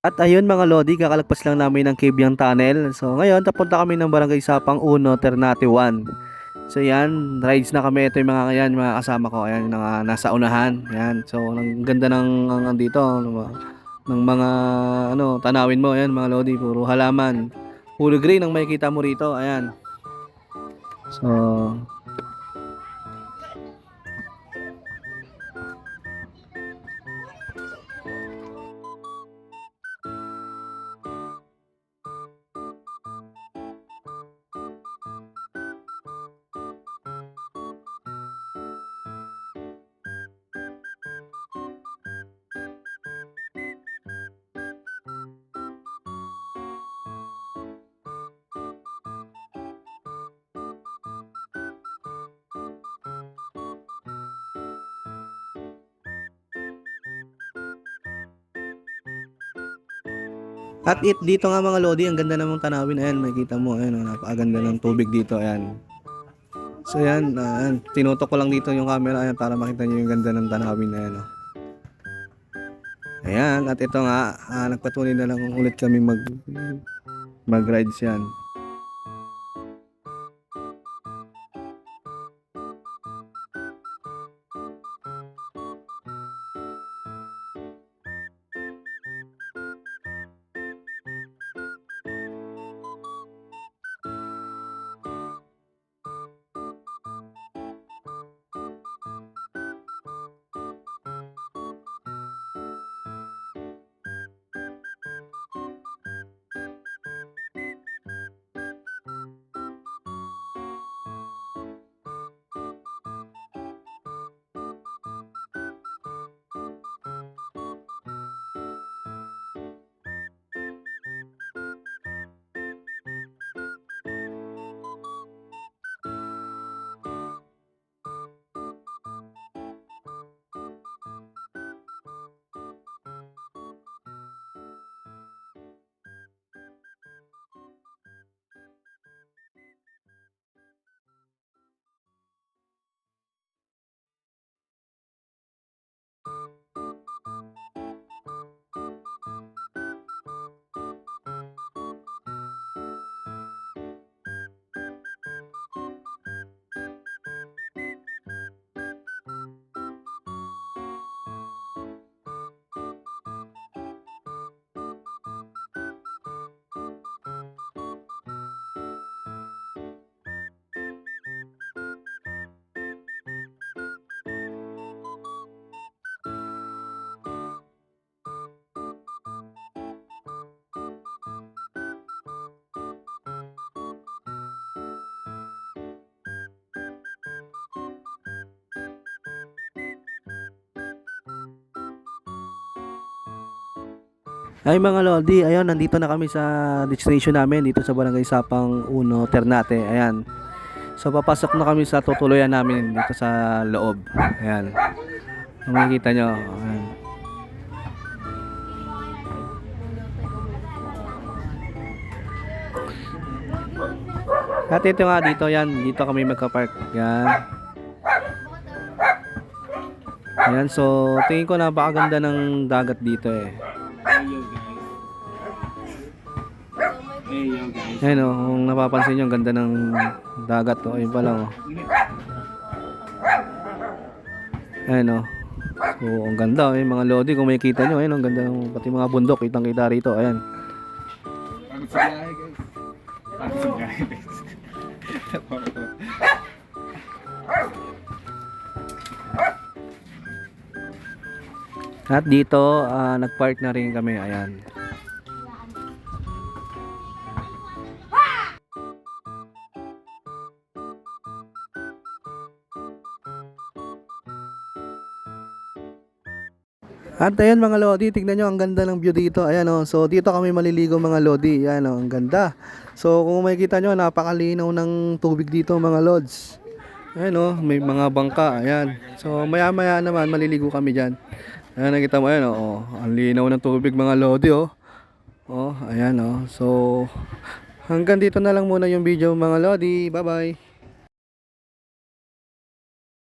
At ayun mga Lodi, kakalagpas lang namin ng Cabiang Tunnel. So ngayon, tapunta kami ng Barangay Sapang 1, Ternate 1. So yan, rides na kami. Ito yung mga yan, mga kasama ko. Ayan, yung mga nasa unahan. Ayan, so ang ganda ng dito, ng mga tanawin mo. Ayan mga Lodi, puro halaman. Puro green ang makikita mo rito. Ayan. So, dito nga mga Lodi, ang ganda namang tanawin. Ayan, makikita mo. Ayan, napakaganda ng tubig dito. Ayan. So yan, tinutok ko lang dito yung camera ayan, para makita nyo yung ganda ng tanawin. Ayan, oh. Ayan, at ito nga, nagpatuloy na lang ulit kami mag-rides yan. Ay mga Lodi, ayun, nandito na kami sa destination namin dito sa Barangay Sapang 1, Ternate. Ayan. So papasok na kami sa tutuluyan namin dito sa loob. Ayan. Kung makikita nyo. Ayan. At ito nga dito yan. Dito kami magka-park. Yan. Ayan. So tingin ko napakaganda ng dagat dito eh. Ayan o, kung napapansin nyo, ang ganda ng dagat o. Ayun pa lang o. Ayan o. So, ang ganda o. Mga Lodi, kung makikita nyo, ayun, ang ganda ng pati mga bundok. Kitang kita rito, ayan. At dito, nag-park na rin kami, ayan. At ayan mga Lodi, tignan nyo ang ganda ng view dito. Ayan o, so dito kami maliligo mga Lodi. Ayan o, ang ganda. So kung makikita nyo, napakalinaw ng tubig dito mga Lods. Ayan o, may mga bangka. Ayan. So maya maya naman maliligo kami dyan. Ayan, nakita mo, ayan o, ang linaw ng tubig mga Lodi o. Oh, ayan o. So hanggang dito na lang muna yung video mga Lodi. Bye bye.